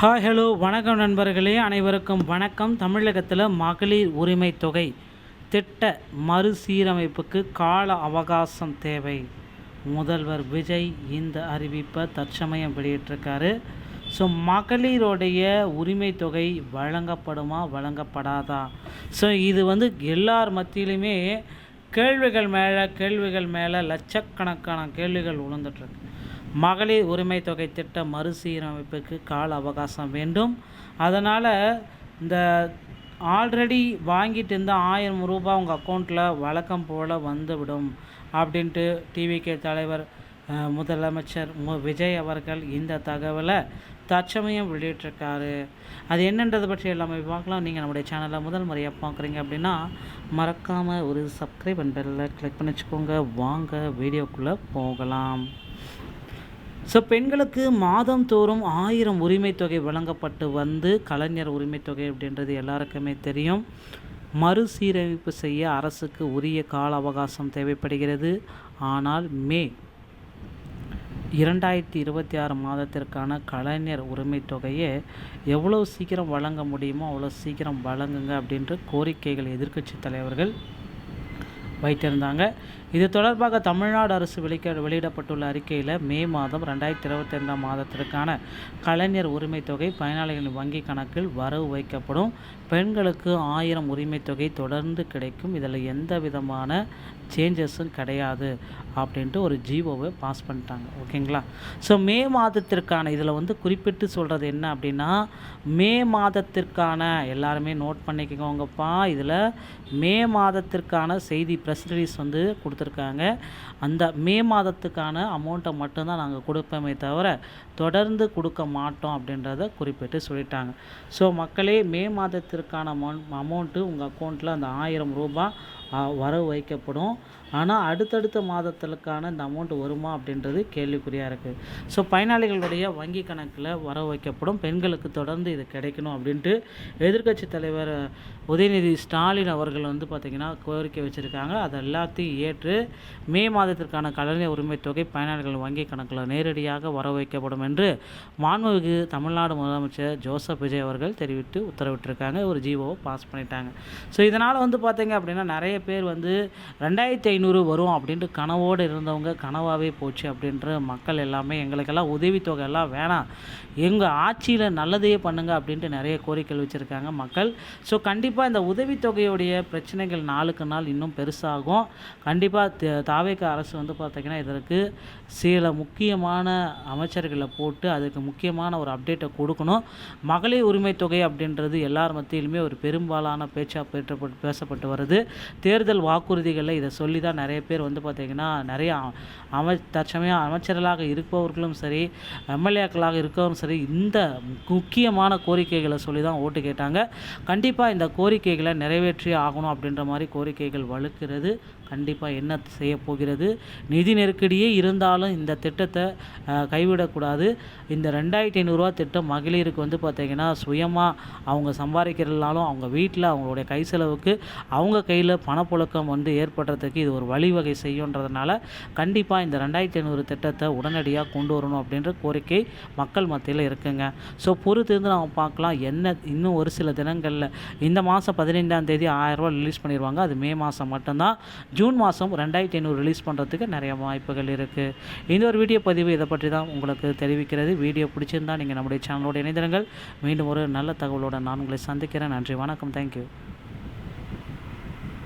Hi hello வணக்கம் நண்பர்களே, அனைவருக்கும் வணக்கம். தமிழகத்தில் மகளிர் உரிமை தொகை திட்ட மறுசீரமைப்புக்கு கால அவகாசம் தேவை. முதல்வர் விஜய் இந்த அறிவிப்பை தற்சமயம் வெளியிட்டிருக்காரு. ஸோ மகளிருடைய உரிமை தொகை வழங்கப்படுமா வழங்கப்படாதா? ஸோ இது எல்லார் மத்தியிலுமே கேள்விகள் மேலே லட்சக்கணக்கான கேள்விகள் விழுந்துட்டுருக்கு. மகளிர் உரிமை தொகை திட்ட மறுசீரமைப்புக்கு கால அவகாசம் வேண்டும். அதனால் இந்த ஆல்ரெடி வாங்கிட்டு இருந்த 1000 ரூபாய் உங்கள் அக்கௌண்ட்டில் வழக்கம் போல் வந்துவிடும் அப்படின்ட்டு டிவிகே தலைவர் முதலமைச்சர் விஜய் அவர்கள் இந்த தகவலை தற்சமயம் வெளியிட்டிருக்காரு. அது என்னன்றதை பற்றி எல்லாமே பார்க்கலாம். நீங்கள் நம்முடைய சேனலை முதல் முறையாக பார்க்குறீங்க அப்படின்னா மறக்காமல் ஒரு சப்ஸ்கிரைப் அண்ட் பெல்லை கிளிக் பண்ணி வச்சுக்கோங்க. வாங்க வீடியோக்குள்ளே போகலாம். ஸோ பெண்களுக்கு மாதந்தோறும் 1000 உரிமை தொகை வழங்கப்பட்டு கலைஞர் உரிமை தொகை அப்படின்றது எல்லாருக்குமே தெரியும். மறுசீரமைப்பு செய்ய அரசுக்கு உரிய கால அவகாசம் தேவைப்படுகிறது. ஆனால் மே 2026 மாதத்திற்கான கலைஞர் உரிமை தொகையை எவ்வளோ சீக்கிரம் வழங்க முடியுமோ அவ்வளோ சீக்கிரம் வழங்குங்க அப்படின்ற கோரிக்கைகள் எதிர்க்கட்சி தலைவர்கள் வைத்திருந்தாங்க. இது தொடர்பாக தமிழ்நாடு அரசு வெளியிடப்பட்டுள்ள அறிக்கையில் மே மாதம் 2025 மாதத்திற்கான கலைஞர் உரிமை தொகை பயனாளிகளின் வங்கி கணக்கில் வரவு வைக்கப்படும். பெண்களுக்கு 1000 உரிமை தொகை தொடர்ந்து கிடைக்கும். இதில் எந்த விதமான சேஞ்சஸும் கிடையாது அப்படின்ட்டு ஒரு ஜிஓவை பாஸ் பண்ணிட்டாங்க. ஓகேங்களா? ஸோ மே மாதத்திற்கான இதில் குறிப்பிட்டு சொல்கிறது என்ன அப்படின்னா, மே மாதத்திற்கான எல்லாருமே நோட் பண்ணிக்கோங்கப்பா. இதில் மே மாதத்திற்கான செய்தி ப்ரெஸ் ரிலீஸ் கொடுத்துருக்காங்க. அந்த மே மாதத்துக்கான அமௌண்ட்டை மட்டும்தான் நாங்கள் கொடுப்போமே தவிர தொடர்ந்து கொடுக்க மாட்டோம் அப்படின்றத குறிப்பிட்டு சொல்லிட்டாங்க. ஸோ மக்களே, மே மாதத்திற்கான அமௌண்ட்டு உங்கள் அக்கௌண்ட்டில் அந்த 1000 ரூபாய் வரவு வைக்கப்படும். ஆனால் அடுத்தடுத்த மாதத்திற்கான இந்த அமௌண்ட் வருமா அப்படின்றது கேள்விக்குறியாக இருக்குது. ஸோ பயனாளிகளுடைய வங்கி கணக்கில் வரவு வைக்கப்படும். பெண்களுக்கு தொடர்ந்து இது கிடைக்கணும் அப்படின்ட்டு எதிர்க்கட்சி தலைவர் உதயநிதி ஸ்டாலின் அவர்கள் பார்த்திங்கன்னா கோரிக்கை வச்சுருக்காங்க. அதை எல்லாத்தையும் ஏற்று மே மாதத்திற்கான கலைஞர் உரிமை தொகை பயனாளிகள் வங்கி கணக்கில் நேரடியாக வரவு வைக்கப்படும் என்று மாண்புமிகு தமிழ்நாடு முதலமைச்சர் ஜோசப் விஜய் அவர்கள் தெரிவித்து உத்தரவிட்டிருக்காங்க. ஒரு ஜிஓவை பாஸ் பண்ணிட்டாங்க. ஸோ இதனால் பார்த்திங்க அப்படின்னா நிறைய பேர் 2500 வரும் அப்படின்ட்டு கனவோடு இருந்தவங்க கனவாகவே போச்சு அப்படின்ற மக்கள் எல்லாமே எங்களுக்கெல்லாம் உதவித்தொகை எல்லாம் வேணாம், எங்கள் ஆட்சியில் நல்லதையே பண்ணுங்க அப்படின்ட்டு நிறைய கோரிக்கைகள் வச்சுருக்காங்க மக்கள். ஸோ கண்டிப்பாக இந்த உதவித்தொகையுடைய பிரச்சனைகள் நாளுக்கு நாள் இன்னும் பெருசாகும். கண்டிப்பாக தாவேக அரசு பார்த்திங்கன்னா இதற்கு சில முக்கியமான அமைச்சர்களை போட்டு அதுக்கு முக்கியமான ஒரு அப்டேட்டை கொடுக்கணும். மகளிர் உரிமை தொகை அப்படின்றது எல்லார் மத்தியிலுமே ஒரு பெரும்பாலான பேச்சாக பேசப்பட்டு வருது. தேர்தல் வாக்குறுதிகளில் இதை சொல்லி தான் நிறைய பேர் பார்த்திங்கன்னா நிறைய தற்சமயம் அமைச்சர்களாக இருப்பவர்களும் சரி, எம்எல்ஏக்களாக இருக்கவரும் சரி, இந்த முக்கியமான கோரிக்கைகளை சொல்லி தான் ஓட்டு கேட்டாங்க. கண்டிப்பாக இந்த கோரிக்கைகளை நிறைவேற்றி ஆகணும் அப்படின்ற மாதிரி கோரிக்கைகள் வலுக்கிறது. கண்டிப்பாக என்ன செய்ய போகிறது? நிதி நெருக்கடியே இருந்தாலும் இந்த திட்டத்தை கைவிடக்கூடாது. இந்த 2500 ரூபா திட்டம் மகளிருக்கு பார்த்திங்கன்னா சுயமாக அவங்க சம்பாதிக்கிறதுனாலும் அவங்க வீட்டில் அவங்களுடைய கை செலவுக்கு அவங்க கையில் பணப்புழக்கம் ஏற்படுறதுக்கு இது ஒரு வழிவகை செய்யுன்றதுனால கண்டிப்பாக இந்த 2500 திட்டத்தை உடனடியாக கொண்டு வரணும் அப்படின்ற கோரிக்கை மக்கள் மத்தியில் இருக்குங்க. ஸோ பொறுத்திருந்து நம்ம பார்க்கலாம். இன்னும் ஒரு சில தினங்களில் இந்த மாதம் 15ஆம் தேதி 1000 ரூபா ரிலீஸ் பண்ணிடுவாங்க. அது மே மாதம் மட்டும்தான். ஜூன் மாதம் 2500 ரிலீஸ் பண்ணுறதுக்கு நிறைய வாய்ப்புகள் இருக்குது. இந்த ஒரு வீடியோ பதிவு இதை பற்றி தான் உங்களுக்கு தெரிவிக்கிறது. வீடியோ பிடிச்சிருந்தால் நீங்கள் நம்முடைய சேனலோடு இணைந்திருங்கள். மீண்டும் ஒரு நல்ல தகவலோடு நான் உங்களை சந்திக்கிறேன். நன்றி, வணக்கம், தேங்க்யூ.